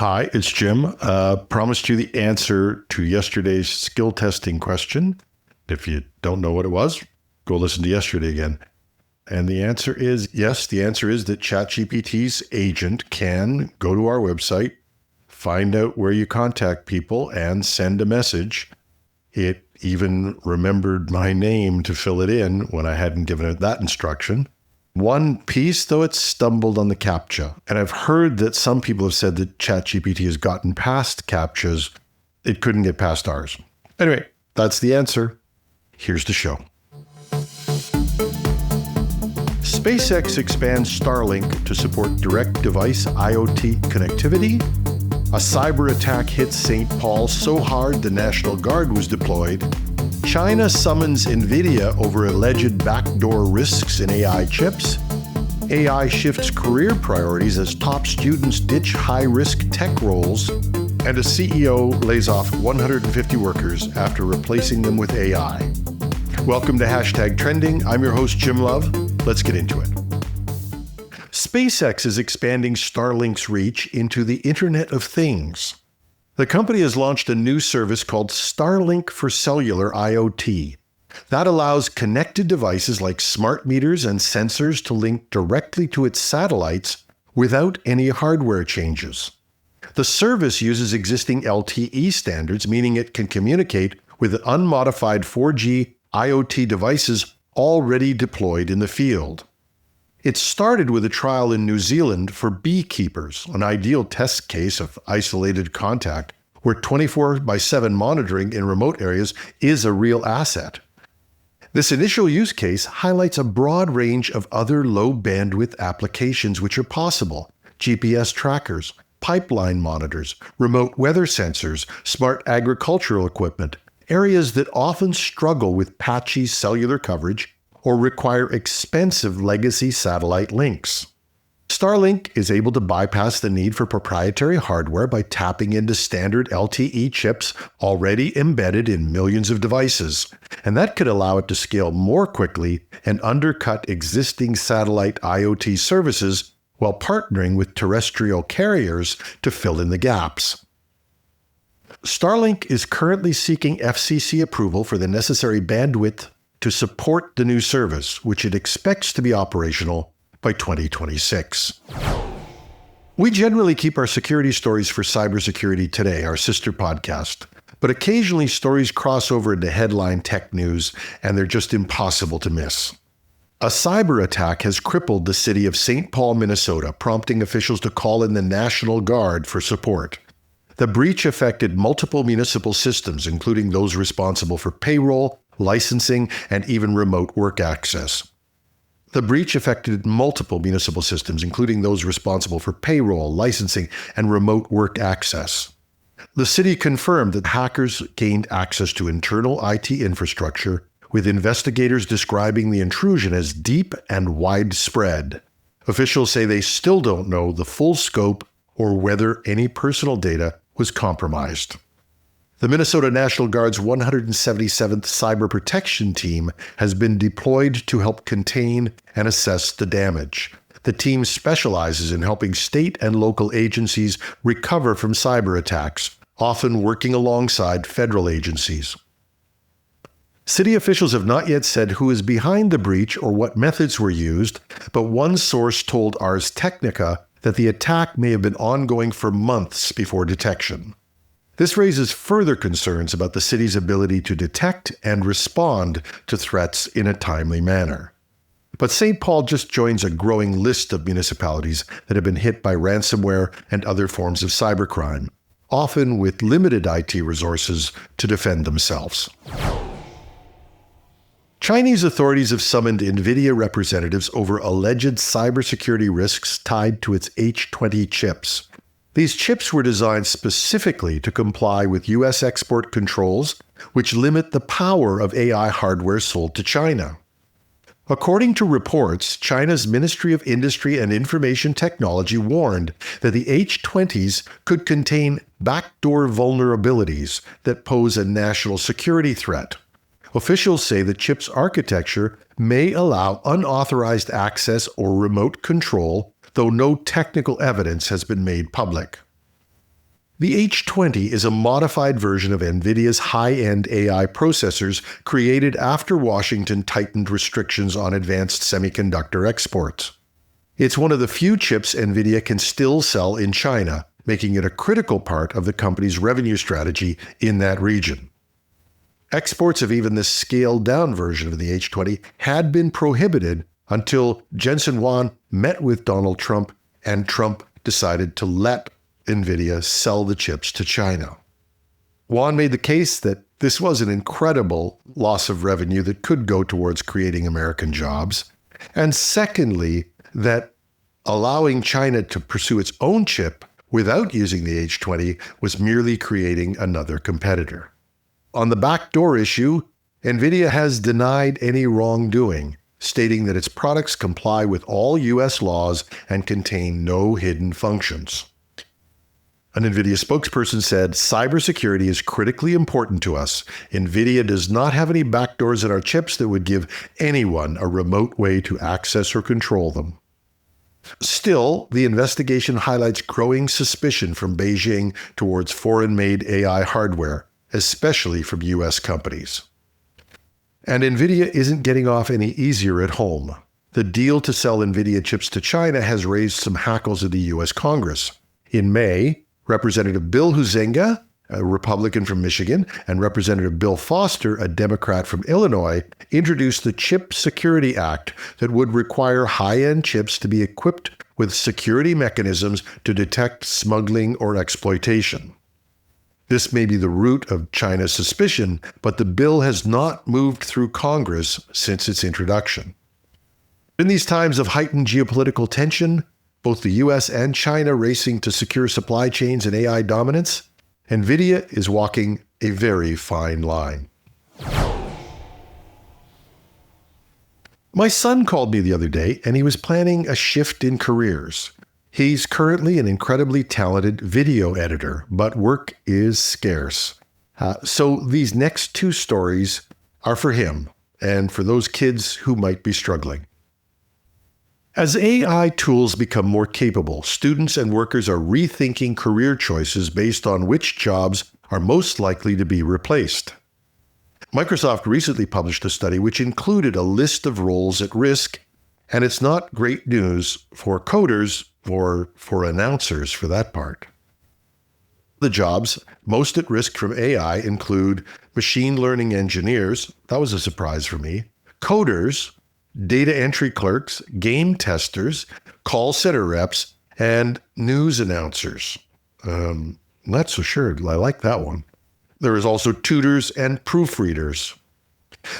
Hi, it's Jim. Promised you the answer to yesterday's skill testing question. If you don't know what it was, go listen to yesterday again. And the answer is yes. The answer is that ChatGPT's agent can go to our website, find out where you contact people, and send a message. It even remembered my name to fill it in when I hadn't given it that instruction. One piece, though, it stumbled on the CAPTCHA. And I've heard that some people have said that ChatGPT has gotten past CAPTCHAs. It couldn't get past ours. Anyway, that's the answer. Here's the show. SpaceX expands Starlink to support direct device IoT connectivity. A cyber attack hit St. Paul so hard the National Guard was deployed. China summons Nvidia over alleged backdoor risks in AI chips. AI shifts career priorities as top students ditch high-risk tech roles. And a CEO lays off 150 workers after replacing them with AI. Welcome to #Trending. I'm your host, Jim Love. Let's get into it. SpaceX is expanding Starlink's reach into the Internet of Things. The company has launched a new service called Starlink for Cellular IoT. That allows connected devices like smart meters and sensors to link directly to its satellites without any hardware changes. The service uses existing LTE standards, meaning it can communicate with unmodified 4G IoT devices already deployed in the field. It started with a trial in New Zealand for beekeepers, an ideal test case of isolated contact, where 24/7 monitoring in remote areas is a real asset. This initial use case highlights a broad range of other low-bandwidth applications which are possible: GPS trackers, pipeline monitors, remote weather sensors, smart agricultural equipment, areas that often struggle with patchy cellular coverage or require expensive legacy satellite links. Starlink is able to bypass the need for proprietary hardware by tapping into standard LTE chips already embedded in millions of devices, and that could allow it to scale more quickly and undercut existing satellite IoT services while partnering with terrestrial carriers to fill in the gaps. Starlink is currently seeking FCC approval for the necessary bandwidth to support the new service, which it expects to be operational by 2026. We generally keep our security stories for Cybersecurity Today, our sister podcast, but occasionally stories cross over into headline tech news, and they're just impossible to miss. A cyber attack has crippled the city of St. Paul, Minnesota, prompting officials to call in the National Guard for support. The breach affected multiple municipal systems, including those responsible for payroll, licensing, and even remote work access. The breach affected multiple municipal systems, including those responsible for payroll, licensing, and remote work access. The city confirmed that hackers gained access to internal IT infrastructure, with investigators describing the intrusion as deep and widespread. Officials say they still don't know the full scope or whether any personal data was compromised. The Minnesota National Guard's 177th Cyber Protection Team has been deployed to help contain and assess the damage. The team specializes in helping state and local agencies recover from cyber attacks, often working alongside federal agencies. City officials have not yet said who is behind the breach or what methods were used, but one source told Ars Technica that the attack may have been ongoing for months before detection. This raises further concerns about the city's ability to detect and respond to threats in a timely manner. But St. Paul just joins a growing list of municipalities that have been hit by ransomware and other forms of cybercrime, often with limited IT resources to defend themselves. Chinese authorities have summoned Nvidia representatives over alleged cybersecurity risks tied to its H20 chips. These chips were designed specifically to comply with U.S. export controls, which limit the power of AI hardware sold to China. According to reports, China's Ministry of Industry and Information Technology warned that the H20s could contain backdoor vulnerabilities that pose a national security threat. Officials say the chip's architecture may allow unauthorized access or remote control, though no technical evidence has been made public. The H20 is a modified version of Nvidia's high-end AI processors created after Washington tightened restrictions on advanced semiconductor exports. It's one of the few chips Nvidia can still sell in China, making it a critical part of the company's revenue strategy in that region. Exports of even this scaled-down version of the H20 had been prohibited until Jensen Huang met with Donald Trump, and Trump decided to let Nvidia sell the chips to China. Huang made the case that this was an incredible loss of revenue that could go towards creating American jobs, and secondly, that allowing China to pursue its own chip without using the H20 was merely creating another competitor. On the backdoor issue, Nvidia has denied any wrongdoing, stating that its products comply with all U.S. laws and contain no hidden functions. An Nvidia spokesperson said, "Cybersecurity is critically important to us. Nvidia does not have any backdoors in our chips that would give anyone a remote way to access or control them." Still, the investigation highlights growing suspicion from Beijing towards foreign-made AI hardware, especially from U.S. companies. And Nvidia isn't getting off any easier at home. The deal to sell Nvidia chips to China has raised some hackles in the U.S. Congress. In May, Representative Bill Huizenga, a Republican from Michigan, and Representative Bill Foster, a Democrat from Illinois, introduced the Chip Security Act that would require high-end chips to be equipped with security mechanisms to detect smuggling or exploitation. This may be the root of China's suspicion, but the bill has not moved through Congress since its introduction. In these times of heightened geopolitical tension, both the U.S. and China racing to secure supply chains and AI dominance, Nvidia is walking a very fine line. My son called me the other day, and he was planning a shift in careers. He's currently an incredibly talented video editor, but work is scarce. So these next two stories are for him and for those kids who might be struggling. As AI tools become more capable, students and workers are rethinking career choices based on which jobs are most likely to be replaced. Microsoft recently published a study which included a list of roles at risk, and it's not great news for coders or for announcers for that part. The jobs most at risk from AI include machine learning engineers, that was a surprise for me, coders, data entry clerks, game testers, call center reps, and news announcers. Not so sure. I like that one. There is also tutors and proofreaders.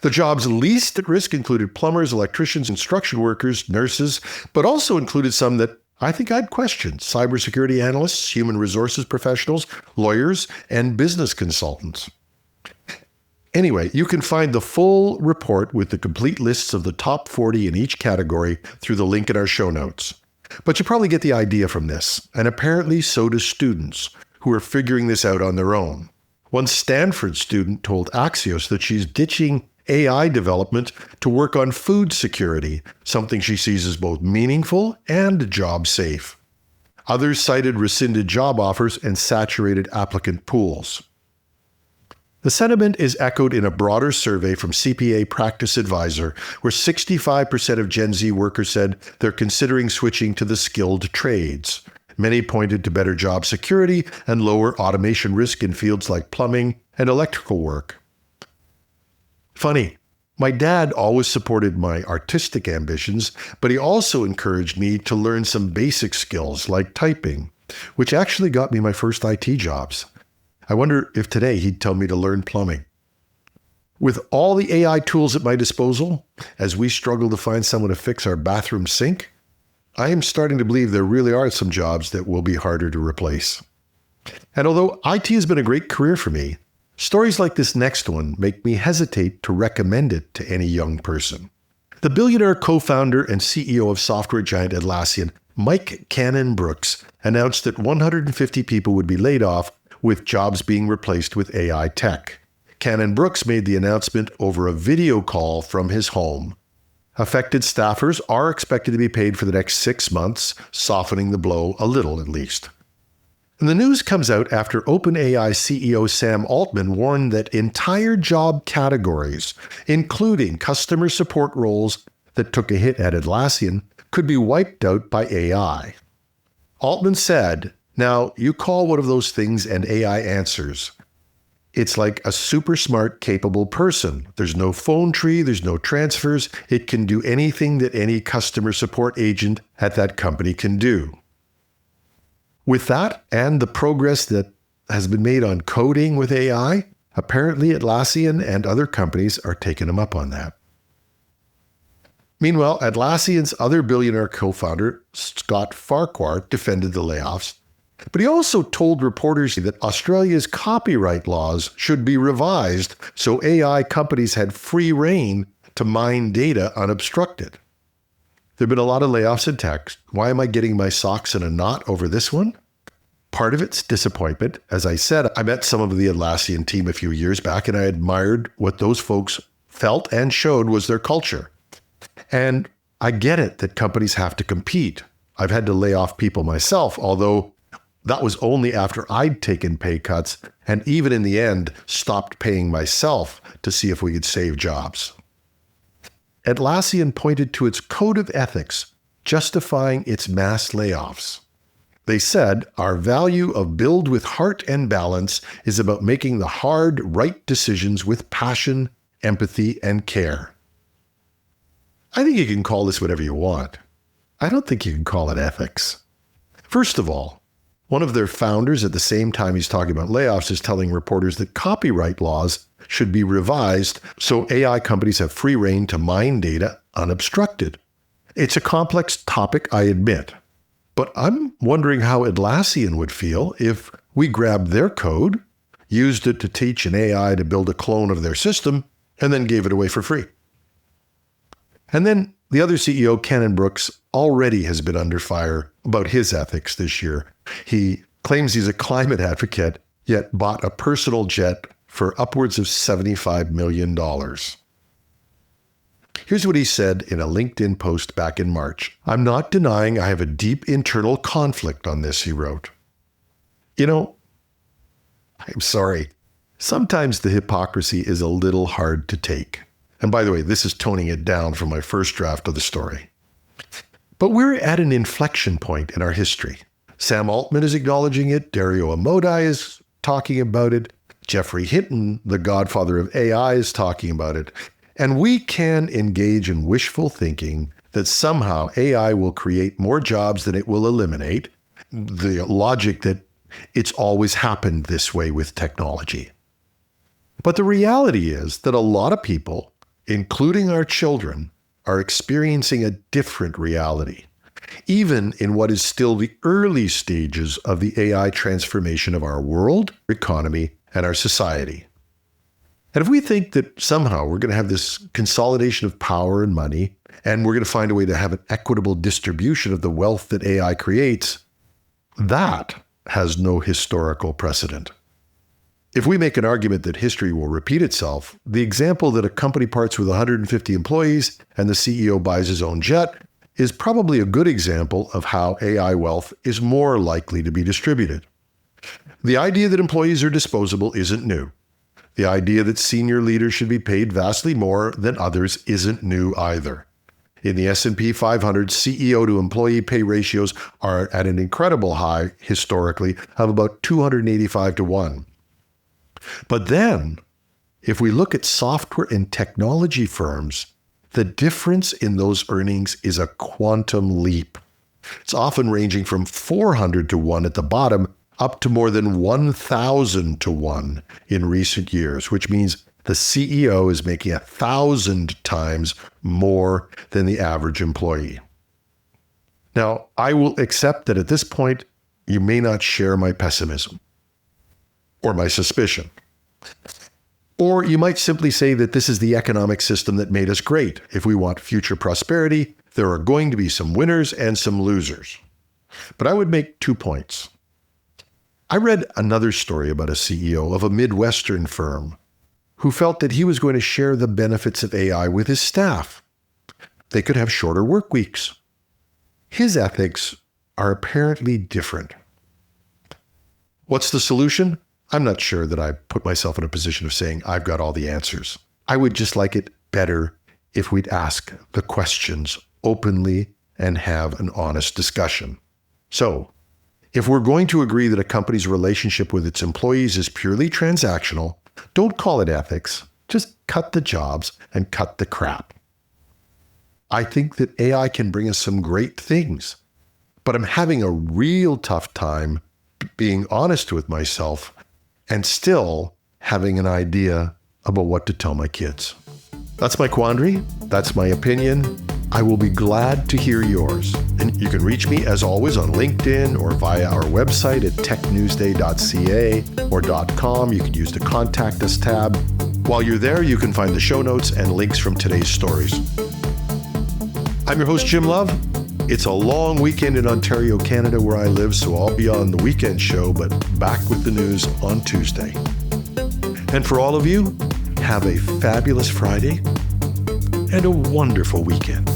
The jobs least at risk included plumbers, electricians, construction workers, nurses, but also included some that I think I'd question: cybersecurity analysts, human resources professionals, lawyers, and business consultants. Anyway, you can find the full report with the complete lists of the top 40 in each category through the link in our show notes. But you probably get the idea from this, and apparently so do students who are figuring this out on their own. One Stanford student told Axios that she's ditching AI development to work on food security, something she sees as both meaningful and job safe. Others cited rescinded job offers and saturated applicant pools. The sentiment is echoed in a broader survey from CPA Practice Advisor, where 65% of Gen Z workers said they're considering switching to the skilled trades. Many pointed to better job security and lower automation risk in fields like plumbing and electrical work. Funny, my dad always supported my artistic ambitions, but he also encouraged me to learn some basic skills like typing, which actually got me my first IT jobs. I wonder if today he'd tell me to learn plumbing. With all the AI tools at my disposal, as we struggle to find someone to fix our bathroom sink, I am starting to believe there really are some jobs that will be harder to replace. And although IT has been a great career for me, stories like this next one make me hesitate to recommend it to any young person. The billionaire co-founder and CEO of software giant Atlassian, Mike Cannon-Brookes, announced that 150 people would be laid off, with jobs being replaced with AI tech. Cannon-Brookes made the announcement over a video call from his home. Affected staffers are expected to be paid for the next 6 months, softening the blow a little at least. And the news comes out after OpenAI CEO Sam Altman warned that entire job categories, including customer support roles that took a hit at Atlassian, could be wiped out by AI. Altman said, "Now, you call one of those things and AI answers. It's like a super smart, capable person. There's no phone tree, there's no transfers. It can do anything that any customer support agent at that company can do." With that and the progress that has been made on coding with AI, apparently Atlassian and other companies are taking him up on that. Meanwhile, Atlassian's other billionaire co-founder, Scott Farquhar, defended the layoffs, but he also told reporters that Australia's copyright laws should be revised so AI companies had free rein to mine data unobstructed. There have been a lot of layoffs in tech. Why am I getting my socks in a knot over this one? Part of it's disappointment. As I said, I met some of the Atlassian team a few years back, and I admired what those folks felt and showed was their culture. And I get it that companies have to compete. I've had to lay off people myself, although that was only after I'd taken pay cuts and even in the end stopped paying myself to see if we could save jobs. Atlassian pointed to its code of ethics justifying its mass layoffs. They said, "Our value of build with heart and balance is about making the hard, right decisions with passion, empathy, and care." I think you can call this whatever you want. I don't think you can call it ethics. First of all, one of their founders at the same time he's talking about layoffs is telling reporters that copyright laws should be revised so AI companies have free rein to mine data unobstructed. It's a complex topic, I admit. But I'm wondering how Atlassian would feel if we grabbed their code, used it to teach an AI to build a clone of their system, and then gave it away for free. And then the other CEO, Ken Brooks, already has been under fire about his ethics this year. He claims he's a climate advocate, yet bought a personal jet for upwards of $75 million. Here's what he said in a LinkedIn post back in March. "I'm not denying I have a deep internal conflict on this," he wrote. You know, I'm sorry. Sometimes the hypocrisy is a little hard to take. And by the way, this is toning it down from my first draft of the story. But we're at an inflection point in our history. Sam Altman is acknowledging it. Dario Amodei is talking about it. Geoffrey Hinton, the godfather of AI, is talking about it. And we can engage in wishful thinking that somehow AI will create more jobs than it will eliminate. The logic that it's always happened this way with technology. But the reality is that a lot of people, including our children, are experiencing a different reality, even in what is still the early stages of the AI transformation of our world, economy, and our society. And if we think that somehow we're going to have this consolidation of power and money, and we're going to find a way to have an equitable distribution of the wealth that AI creates, that has no historical precedent. If we make an argument that history will repeat itself, the example that a company parts with 150 employees and the CEO buys his own jet is probably a good example of how AI wealth is more likely to be distributed. The idea that employees are disposable isn't new. The idea that senior leaders should be paid vastly more than others isn't new either. In the S&P 500, CEO to employee pay ratios are at an incredible high historically of about 285 to 1. But then, if we look at software and technology firms, the difference in those earnings is a quantum leap. It's often ranging from 400 to 1 at the bottom up to more than 1,000 to 1 in recent years, which means the CEO is making 1,000 times more than the average employee. Now, I will accept that at this point, you may not share my pessimism or my suspicion. Or you might simply say that this is the economic system that made us great. If we want future prosperity, there are going to be some winners and some losers. But I would make 2 points. I read another story about a CEO of a Midwestern firm who felt that he was going to share the benefits of AI with his staff. They could have shorter work weeks. His ethics are apparently different. What's the solution? I'm not sure that I put myself in a position of saying I've got all the answers. I would just like it better if we'd ask the questions openly and have an honest discussion. So, if we're going to agree that a company's relationship with its employees is purely transactional, don't call it ethics. Just cut the jobs and cut the crap. I think that AI can bring us some great things, but I'm having a real tough time being honest with myself and still having an idea about what to tell my kids. That's my quandary. That's my opinion. I will be glad to hear yours. And you can reach me, as always, on LinkedIn or via our website at technewsday.ca or .com. You can use the Contact Us tab. While you're there, you can find the show notes and links from today's stories. I'm your host, Jim Love. It's a long weekend in Ontario, Canada, where I live, so I'll be on the weekend show, but back with the news on Tuesday. And for all of you, have a fabulous Friday and a wonderful weekend.